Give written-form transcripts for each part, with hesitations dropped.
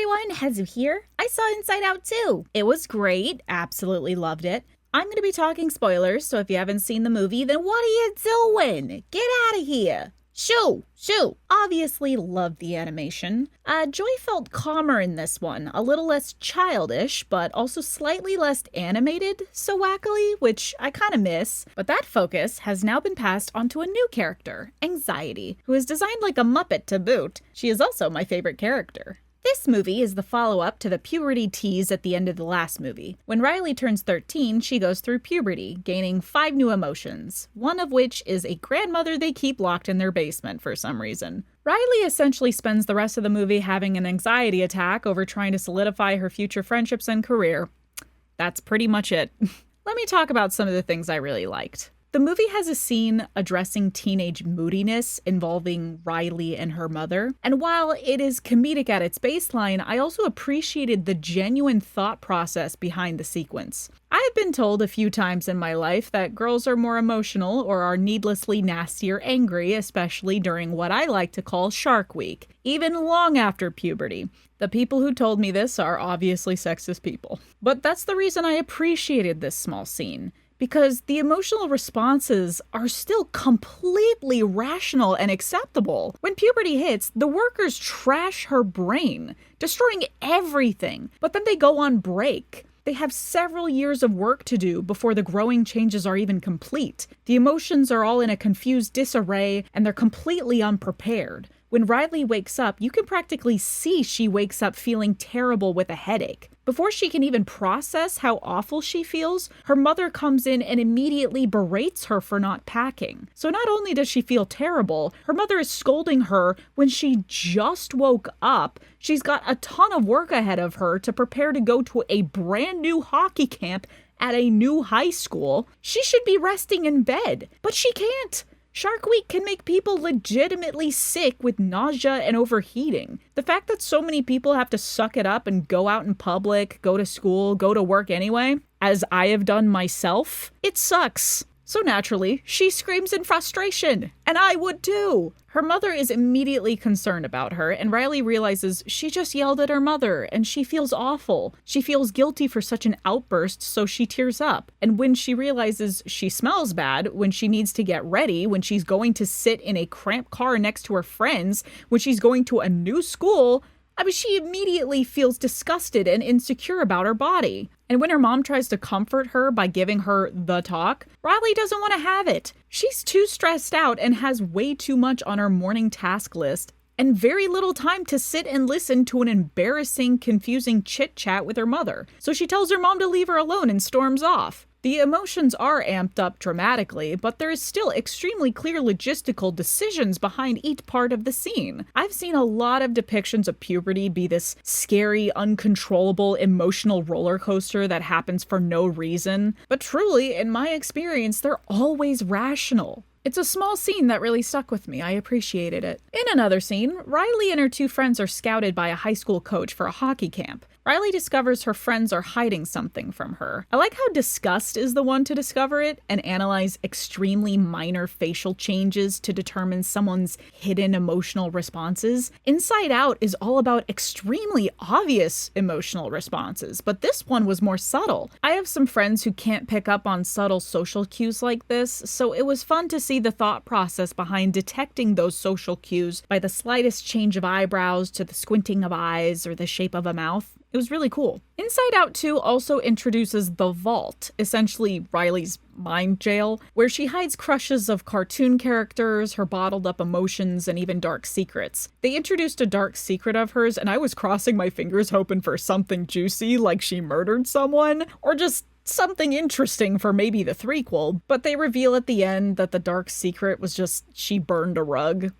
everyone, Hezu here. I saw Inside Out too. It was great, absolutely loved it. I'm going to be talking spoilers, so if you haven't seen the movie, then what are you doing? Get out of here. Shoo! Obviously loved the animation. Joy felt calmer in this one, a little less childish, but also slightly less animated, so wackily, which I kind of miss. But that focus has now been passed onto a new character, Anxiety, who is designed like a Muppet to boot. She is also my favorite character. This movie is the follow-up to the puberty tease at the end of the last movie. When Riley turns 13, she goes through puberty, gaining 5 new emotions, one of which is a grandmother they keep locked in their basement for some reason. Riley essentially spends the rest of the movie having an anxiety attack over trying to solidify her future friendships and career. That's pretty much it. Let me talk about some of the things I really liked. The movie has a scene addressing teenage moodiness involving Riley and her mother, and while it is comedic at its baseline, I also appreciated the genuine thought process behind the sequence. I've been told a few times in my life that girls are more emotional or are needlessly nasty or angry, especially during what I like to call Shark Week, even long after puberty. The people who told me this are obviously sexist people. But that's the reason I appreciated this small scene. Because the emotional responses are still completely rational and acceptable. When puberty hits, the workers trash her brain, destroying everything, but then they go on break. They have several years of work to do before the growing changes are even complete. The emotions are all in a confused disarray, and they're completely unprepared. When Riley wakes up, you can practically see she wakes up feeling terrible with a headache. Before she can even process how awful she feels, her mother comes in and immediately berates her for not packing. So not only does she feel terrible, her mother is scolding her when she just woke up. She's got a ton of work ahead of her to prepare to go to a brand new hockey camp at a new high school. She should be resting in bed, but she can't. Shark Week can make people legitimately sick with nausea and overheating. The fact that so many people have to suck it up and go out in public, go to school, go to work anyway, as I have done myself, it sucks. So naturally, she screams in frustration, and I would too. Her mother is immediately concerned about her, and Riley realizes she just yelled at her mother, and she feels awful. She feels guilty for such an outburst, so she tears up. And when she realizes she smells bad, when she needs to get ready, when she's going to sit in a cramped car next to her friends, when she's going to a new school, she immediately feels disgusted and insecure about her body. And when her mom tries to comfort her by giving her the talk, Riley doesn't want to have it. She's too stressed out and has way too much on her morning task list and very little time to sit and listen to an embarrassing, confusing chit-chat with her mother. So she tells her mom to leave her alone and storms off. The emotions are amped up dramatically, but there is still extremely clear logistical decisions behind each part of the scene. I've seen a lot of depictions of puberty be this scary, uncontrollable, emotional roller coaster that happens for no reason, but truly, in my experience, they're always rational. It's a small scene that really stuck with me. I appreciated it. In another scene, Riley and her 2 friends are scouted by a high school coach for a hockey camp. Riley discovers her friends are hiding something from her. I like how disgust is the one to discover it and analyze extremely minor facial changes to determine someone's hidden emotional responses. Inside Out is all about extremely obvious emotional responses, but this one was more subtle. I have some friends who can't pick up on subtle social cues like this, so it was fun to see the thought process behind detecting those social cues by the slightest change of eyebrows to the squinting of eyes or the shape of a mouth. It was really cool. Inside Out 2 also introduces the Vault, essentially Riley's mind jail, where she hides crushes of cartoon characters, her bottled up emotions, and even dark secrets. They introduced a dark secret of hers, and I was crossing my fingers hoping for something juicy, like she murdered someone, or just something interesting for maybe the threequel, but they reveal at the end that the dark secret was just she burned a rug.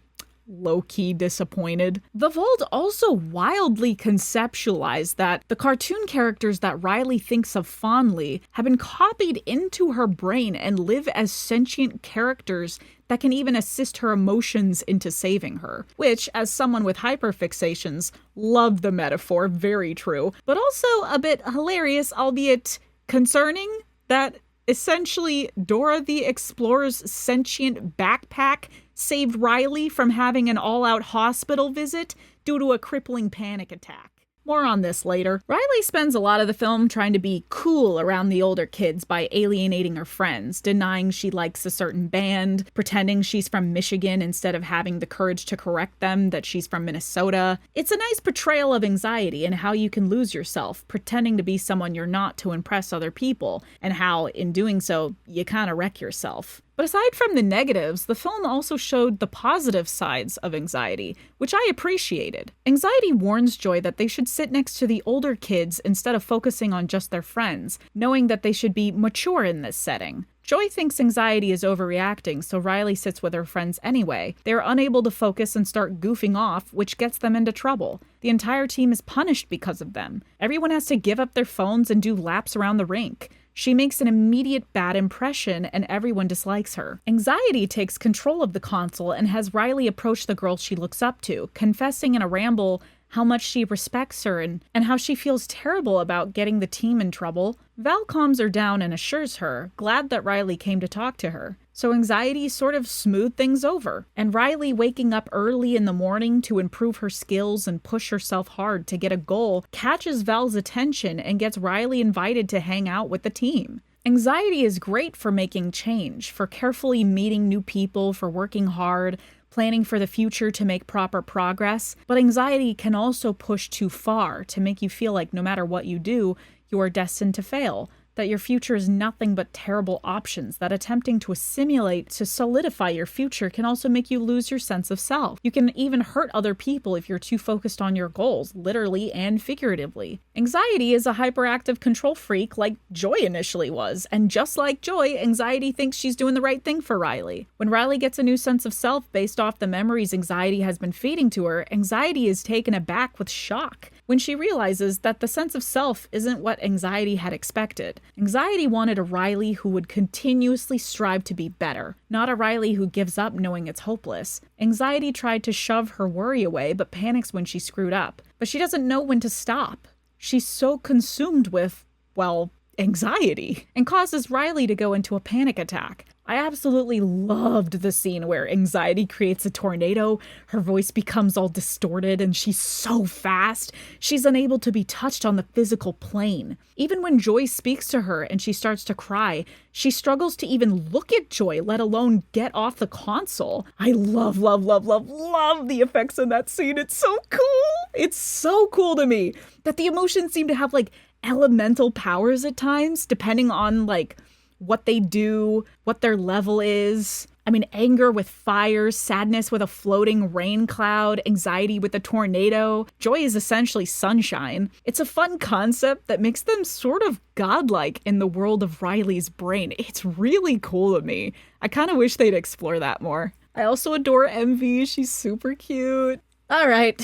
Low-key disappointed. The Vault also wildly conceptualized that the cartoon characters that Riley thinks of fondly have been copied into her brain and live as sentient characters that can even assist her emotions into saving her. Which, as someone with hyperfixations, love the metaphor, very true, but also a bit hilarious, albeit concerning, that essentially Dora the Explorer's sentient backpack saved Riley from having an all-out hospital visit due to a crippling panic attack. More on this later. Riley spends a lot of the film trying to be cool around the older kids by alienating her friends, denying she likes a certain band, pretending she's from Michigan instead of having the courage to correct them that she's from Minnesota. It's a nice portrayal of anxiety and how you can lose yourself, pretending to be someone you're not to impress other people, and how, in doing so, you kind of wreck yourself. But aside from the negatives, the film also showed the positive sides of anxiety, which I appreciated. Anxiety warns Joy that they should sit next to the older kids instead of focusing on just their friends, knowing that they should be mature in this setting. Joy thinks anxiety is overreacting, so Riley sits with her friends anyway. They are unable to focus and start goofing off, which gets them into trouble. The entire team is punished because of them. Everyone has to give up their phones and do laps around the rink. She makes an immediate bad impression and everyone dislikes her. Anxiety takes control of the console and has Riley approach the girl she looks up to, confessing in a ramble how much she respects her and how she feels terrible about getting the team in trouble. Val calms her down and assures her, glad that Riley came to talk to her. So anxiety sort of smoothed things over, and Riley waking up early in the morning to improve her skills and push herself hard to get a goal catches Val's attention and gets Riley invited to hang out with the team. Anxiety is great for making change, for carefully meeting new people, for working hard, planning for the future to make proper progress, but anxiety can also push too far to make you feel like no matter what you do, you are destined to fail, that your future is nothing but terrible options, that attempting to assimilate to solidify your future can also make you lose your sense of self. You can even hurt other people if you're too focused on your goals, literally and figuratively. Anxiety is a hyperactive control freak like Joy initially was, and just like Joy, anxiety thinks she's doing the right thing for Riley. When Riley gets a new sense of self based off the memories anxiety has been feeding to her, anxiety is taken aback with shock when she realizes that the sense of self isn't what anxiety had expected. Anxiety wanted a Riley who would continuously strive to be better, not a Riley who gives up knowing it's hopeless. Anxiety tried to shove her worry away, but panics when she screwed up. But she doesn't know when to stop. She's so consumed with, well, anxiety, and causes Riley to go into a panic attack. I absolutely loved the scene where anxiety creates a tornado, her voice becomes all distorted, and she's so fast, she's unable to be touched on the physical plane. Even when Joy speaks to her and she starts to cry, she struggles to even look at Joy, let alone get off the console. I love the effects in that scene. It's so cool. It's so cool to me that the emotions seem to have like elemental powers at times, depending on like what they do, what their level is. I mean, anger with fire, sadness with a floating rain cloud, anxiety with a tornado. Joy is essentially sunshine. It's a fun concept that makes them sort of godlike in the world of Riley's brain. It's really cool to me. I kind of wish they'd explore that more. I also adore Envy. She's super cute. All right,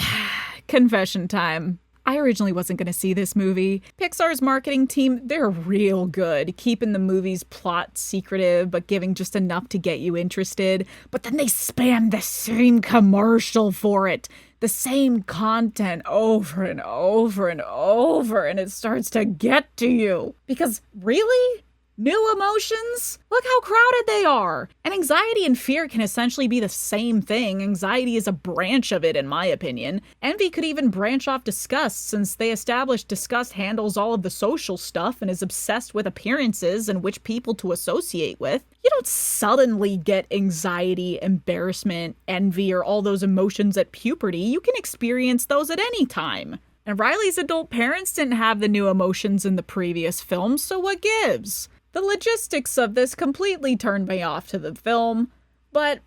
confession time. I originally wasn't going to see this movie. Pixar's marketing team, they're real good, keeping the movie's plot secretive, but giving just enough to get you interested. But then they spam the same commercial for it. The same content over and over and over, and it starts to get to you. Because really? New emotions? Look how crowded they are! And anxiety and fear can essentially be the same thing. Anxiety is a branch of it, in my opinion. Envy could even branch off disgust, since they established disgust handles all of the social stuff and is obsessed with appearances and which people to associate with. You don't suddenly get anxiety, embarrassment, envy, or all those emotions at puberty. You can experience those at any time. And Riley's adult parents didn't have the new emotions in the previous films, so what gives? The logistics of this completely turned me off to the film, but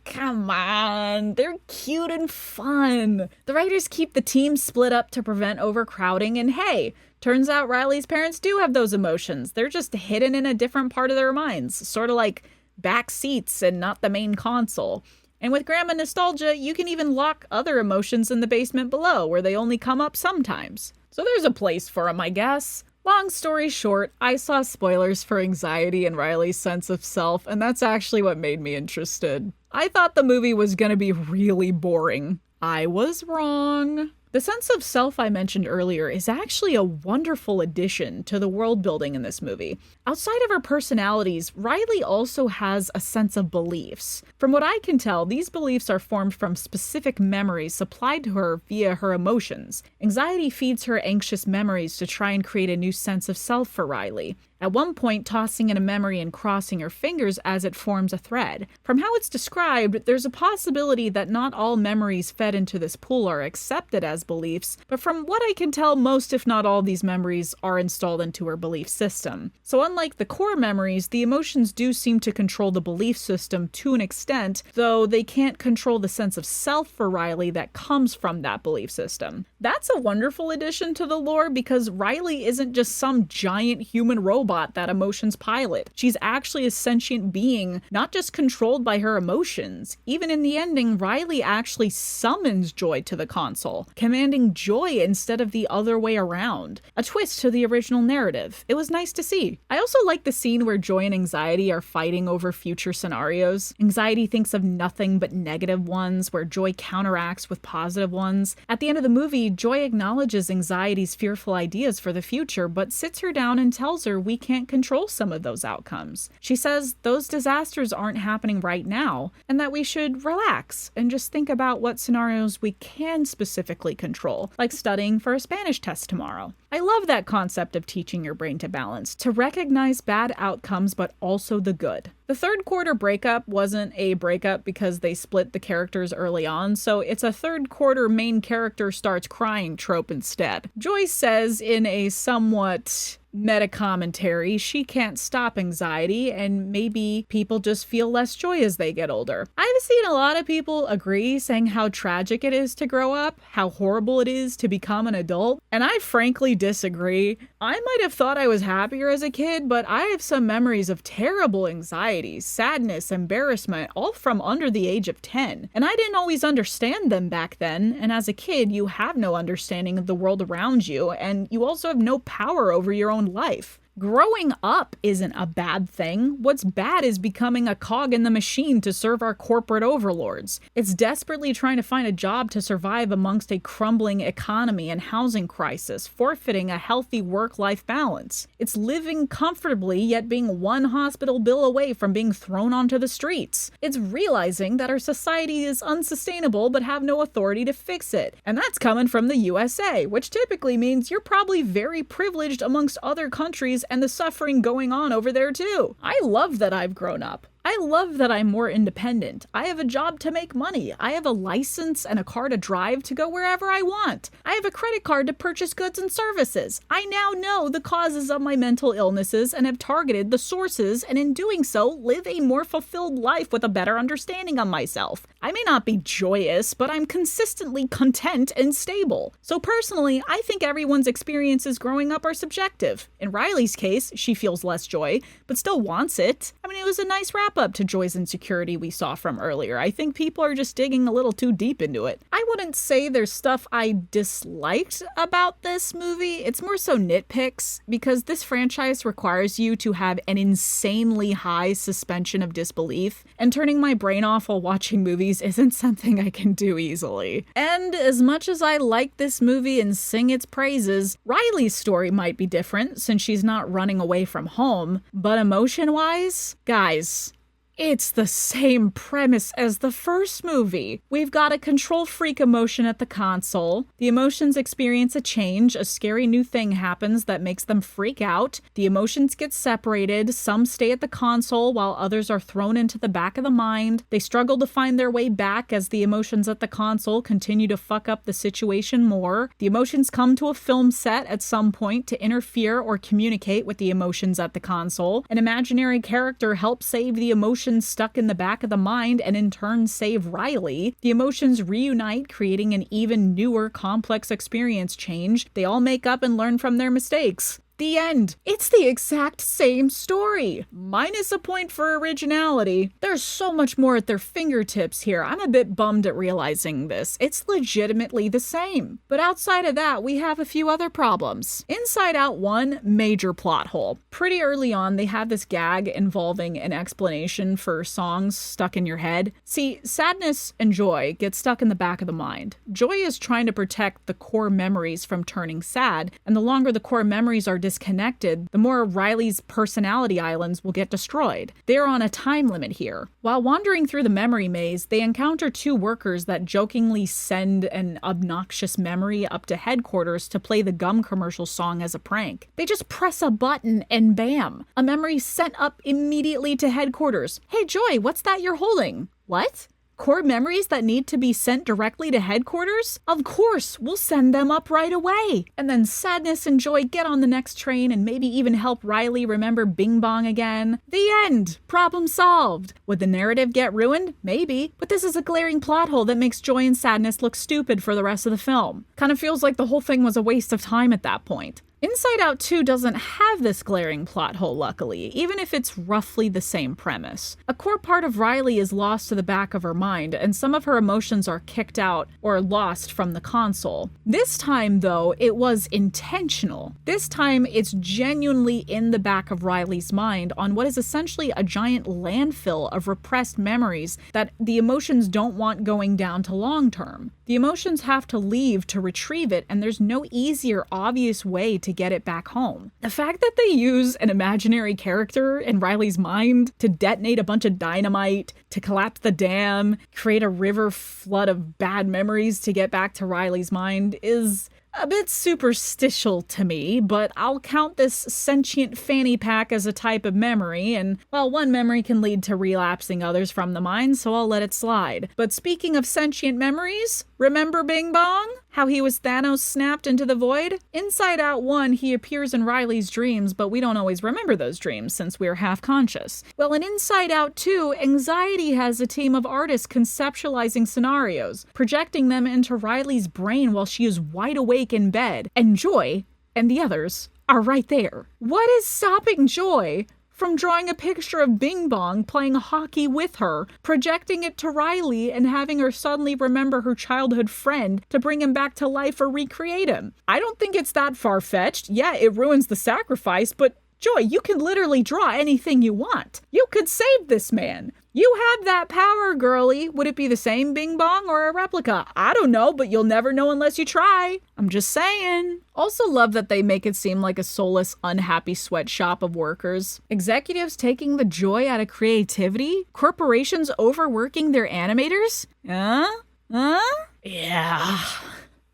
come on, they're cute and fun. The writers keep the team split up to prevent overcrowding, and hey, turns out Riley's parents do have those emotions. They're just hidden in a different part of their minds, sort of like back seats and not the main console. And with grandma nostalgia, you can even lock other emotions in the basement below, where they only come up sometimes. So there's a place for them, I guess. Long story short, I saw spoilers for anxiety and Riley's sense of self, and that's actually what made me interested. I thought the movie was gonna be really boring. I was wrong. The sense of self I mentioned earlier is actually a wonderful addition to the world building in this movie. Outside of her personalities, Riley also has a sense of beliefs. From what I can tell, these beliefs are formed from specific memories supplied to her via her emotions. Anxiety feeds her anxious memories to try and create a new sense of self for Riley. At one point, tossing in a memory and crossing her fingers as it forms a thread. From how it's described, there's a possibility that not all memories fed into this pool are accepted as beliefs, but from what I can tell, most if not all these memories are installed into her belief system. So unlike the core memories, the emotions do seem to control the belief system to an extent, though they can't control the sense of self for Riley that comes from that belief system. That's a wonderful addition to the lore because Riley isn't just some giant human robot that emotions pilot. She's actually a sentient being, not just controlled by her emotions. Even in the ending, Riley actually summons Joy to the console, commanding Joy instead of the other way around. A twist to the original narrative. It was nice to see. I also like the scene where Joy and Anxiety are fighting over future scenarios. Anxiety thinks of nothing but negative ones, where Joy counteracts with positive ones. At the end of the movie, Joy acknowledges Anxiety's fearful ideas for the future, but sits her down and tells her we can't control some of those outcomes. She says those disasters aren't happening right now, and that we should relax and just think about what scenarios we can specifically control, like studying for a Spanish test tomorrow. I love that concept of teaching your brain to balance, to recognize bad outcomes but also the good. The third quarter breakup wasn't a breakup because they split the characters early on, so it's a third quarter main character starts crying trope instead. Joy says in a somewhat meta-commentary she can't stop anxiety and maybe people just feel less joy as they get older. I've seen a lot of people agree, saying how tragic it is to grow up, how horrible it is to become an adult, and I frankly disagree. I might have thought I was happier as a kid, but I have some memories of terrible anxiety, sadness, embarrassment, all from under the age of 10. And I didn't always understand them back then, and as a kid, you have no understanding of the world around you, and you also have no power over your own life. Growing up isn't a bad thing. What's bad is becoming a cog in the machine to serve our corporate overlords. It's desperately trying to find a job to survive amongst a crumbling economy and housing crisis, forfeiting a healthy work-life balance. It's living comfortably yet being one hospital bill away from being thrown onto the streets. It's realizing that our society is unsustainable but have no authority to fix it. And that's coming from the USA, which typically means you're probably very privileged amongst other countries and the suffering going on over there too. I love that I've grown up. I love that I'm more independent. I have a job to make money. I have a license and a car to drive to go wherever I want. I have a credit card to purchase goods and services. I now know the causes of my mental illnesses and have targeted the sources, and in doing so, live a more fulfilled life with a better understanding of myself. I may not be joyous, but I'm consistently content and stable. So personally, I think everyone's experiences growing up are subjective. In Riley's case, she feels less joy, but still wants it. I mean, it was a nice wrap up to Joy's insecurity we saw from earlier. I think people are just digging a little too deep into it. I wouldn't say there's stuff I disliked about this movie. It's more so nitpicks, because this franchise requires you to have an insanely high suspension of disbelief, and turning my brain off while watching movies isn't something I can do easily. And as much as I like this movie and sing its praises, Riley's story might be different since she's not running away from home, but emotion-wise, guys, it's the same premise as the first movie. We've got a control freak emotion at the console. The emotions experience a change. A scary new thing happens that makes them freak out. The emotions get separated. Some stay at the console while others are thrown into the back of the mind. They struggle to find their way back as the emotions at the console continue to fuck up the situation more. The emotions come to a film set at some point to interfere or communicate with the emotions at the console. An imaginary character helps save the emotions stuck in the back of the mind and in turn save Riley. The emotions reunite, creating an even newer, complex experience change. They all make up and learn from their mistakes. The end. It's the exact same story. Minus a point for originality. There's so much more at their fingertips here. I'm a bit bummed at realizing this. It's legitimately the same. But outside of that, we have a few other problems. Inside Out 1, major plot hole. Pretty early on, they have this gag involving an explanation for songs stuck in your head. See, sadness and joy get stuck in the back of the mind. Joy is trying to protect the core memories from turning sad, and the longer the core memories are disconnected, the more Riley's personality islands will get destroyed. They're on a time limit here. While wandering through the memory maze, they encounter two workers that jokingly send an obnoxious memory up to headquarters to play the gum commercial song as a prank. They just press a button and bam, a memory sent up immediately to headquarters. Hey Joy, what's that you're holding? What? Core memories that need to be sent directly to headquarters? Of course, we'll send them up right away. And then Sadness and Joy get on the next train and maybe even help Riley remember Bing Bong again. The end. Problem solved. Would the narrative get ruined? Maybe. But this is a glaring plot hole that makes Joy and Sadness look stupid for the rest of the film. Kind of feels like the whole thing was a waste of time at that point. Inside Out 2 doesn't have this glaring plot hole, luckily, even if it's roughly the same premise. A core part of Riley is lost to the back of her mind, and some of her emotions are kicked out or lost from the console. This time, though, it was intentional. This time, it's genuinely in the back of Riley's mind on what is essentially a giant landfill of repressed memories that the emotions don't want going down to long term. The emotions have to leave to retrieve it, and there's no easier, obvious way to get it back home. The fact that they use an imaginary character in Riley's mind to detonate a bunch of dynamite, to collapse the dam, create a river flood of bad memories to get back to Riley's mind is a bit superstitial to me, but I'll count this sentient fanny pack as a type of memory, and well, one memory can lead to relapsing others from the mind, so I'll let it slide. But speaking of sentient memories, remember Bing Bong? How he was Thanos snapped into the void? Inside Out 1, he appears in Riley's dreams, but we don't always remember those dreams since we're half conscious. Well, in Inside Out 2, Anxiety has a team of artists conceptualizing scenarios, projecting them into Riley's brain while she is wide awake in bed, and Joy and the others are right there. What is stopping Joy from drawing a picture of Bing Bong playing hockey with her, projecting it to Riley, and having her suddenly remember her childhood friend to bring him back to life or recreate him? I don't think it's that far-fetched. Yeah, it ruins the sacrifice, but Joy, you can literally draw anything you want. You could save this man. You have that power, girlie. Would it be the same Bing Bong or a replica? I don't know, but you'll never know unless you try. I'm just saying. Also love that they make it seem like a soulless, unhappy sweatshop of workers. Executives taking the joy out of creativity? Corporations overworking their animators? Yeah.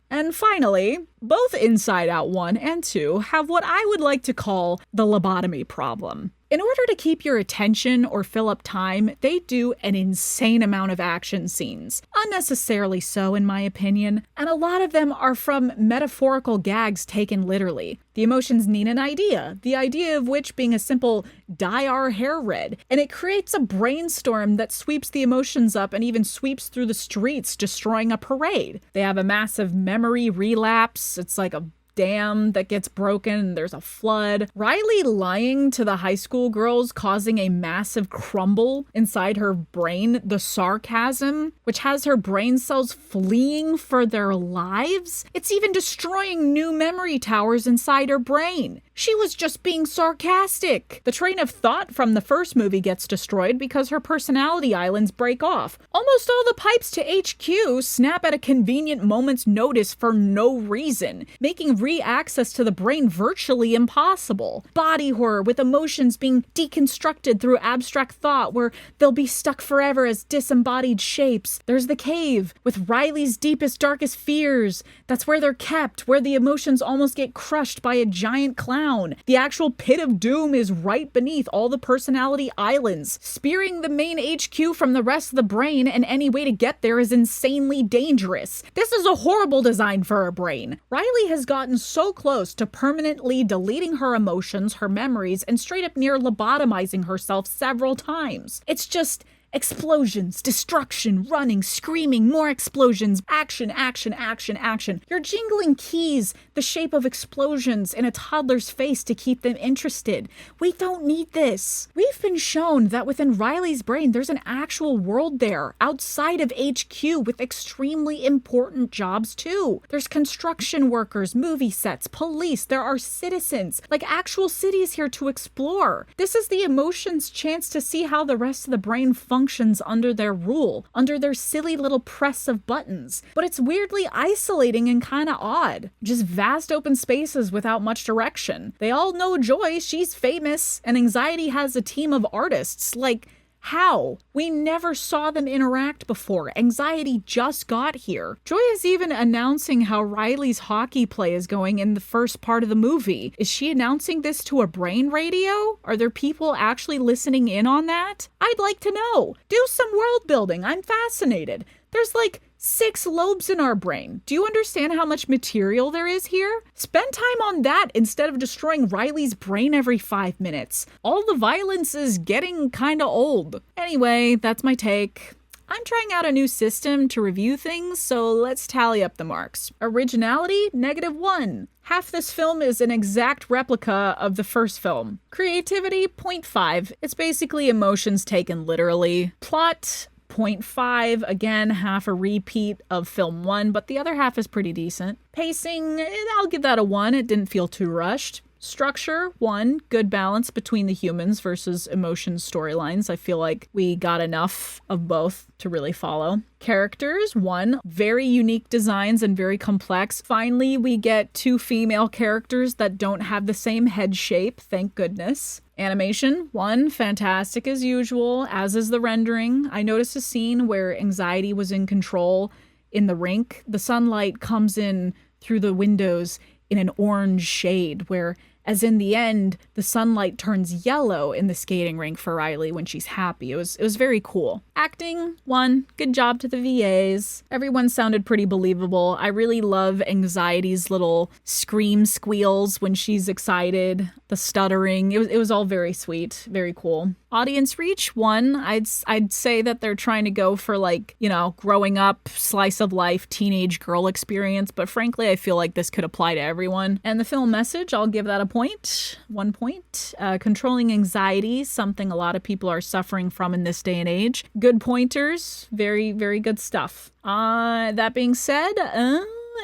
And finally, both Inside Out 1 and 2 have what I would like to call the lobotomy problem. In order to keep your attention or fill up time, they do an insane amount of action scenes. Unnecessarily so, in my opinion, and a lot of them are from metaphorical gags taken literally. The emotions need an idea, the idea of which being a simple dye our hair red, and it creates a brainstorm that sweeps the emotions up and even sweeps through the streets, destroying a parade. They have a massive memory relapse. It's like a dam that gets broken and there's a flood. Riley lying to the high school girls causing a massive crumble inside her brain, the sarcasm, which has her brain cells fleeing for their lives. It's even destroying new memory towers inside her brain. She was just being sarcastic. The train of thought from the first movie gets destroyed because her personality islands break off. Almost all the pipes to HQ snap at a convenient moment's notice for no reason, making re-access to the brain virtually impossible. Body horror with emotions being deconstructed through abstract thought where they'll be stuck forever as disembodied shapes. There's the cave with Riley's deepest, darkest fears. That's where they're kept, where the emotions almost get crushed by a giant clown. The actual pit of doom is right beneath all the personality islands. Spearing the main HQ from the rest of the brain and any way to get there is insanely dangerous. This is a horrible design for a brain. Riley has gotten so close to permanently deleting her emotions, her memories, and straight up near lobotomizing herself several times. It's just Explosions, destruction, running, screaming, more explosions, action, action, action, action. You're jingling keys the shape of explosions in a toddler's face to keep them interested. We don't need this. We've been shown that within Riley's brain, there's an actual world there outside of HQ with extremely important jobs too. There's construction workers, movie sets, police. There are citizens, like actual cities here to explore. This is the emotions' chance to see how the rest of the brain functions under their rule, under their silly little press of buttons. But it's weirdly isolating and kind of odd. Just vast open spaces without much direction. They all know Joy, she's famous, and Anxiety has a team of artists. Like, how? We never saw them interact before. Anxiety just got here. Joy is even announcing how Riley's hockey play is going in the first part of the movie. Is she announcing this to a brain radio? Are there people actually listening in on that? I'd like to know. Do some world building. I'm fascinated. There's like 6 lobes in our brain. Do you understand how much material there is here? Spend time on that instead of destroying Riley's brain every 5 minutes. All the violence is getting kinda old. Anyway, that's my take. I'm trying out a new system to review things, so let's tally up the marks. Originality, -1. Half this film is an exact replica of the first film. Creativity, 0.5. It's basically emotions taken literally. Plot, 0.5, again, half a repeat of film 1, but the other half is pretty decent. Pacing, I'll give that a 1, it didn't feel too rushed. Structure, 1, good balance between the humans versus emotions storylines. I feel like we got enough of both to really follow. Characters, 1, very unique designs and very complex. Finally, we get 2 female characters that don't have the same head shape, thank goodness. Animation, 1, fantastic as usual, as is the rendering. I noticed a scene where Anxiety was in control in the rink. The sunlight comes in through the windows in an orange shade, where as in the end, the sunlight turns yellow in the skating rink for Riley when she's happy. It was very cool. Acting, 1, good job to the VAs. Everyone sounded pretty believable. I really love Anxiety's little scream squeals when she's excited, the stuttering. It was all very sweet, very cool. Audience reach, 1. I'd say that they're trying to go for like, growing up, slice of life, teenage girl experience, but frankly, I feel like this could apply to everyone. And the film message, I'll give that a 1 point. Controlling anxiety, something a lot of people are suffering from in this day and age. Good pointers, very, very good stuff. That being said,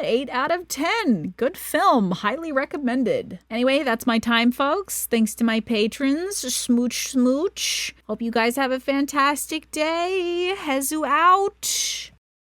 8 out of 10. Good film. Highly recommended. Anyway, that's my time, folks. Thanks to my patrons. Smooch, smooch. Hope you guys have a fantastic day. Hezu out.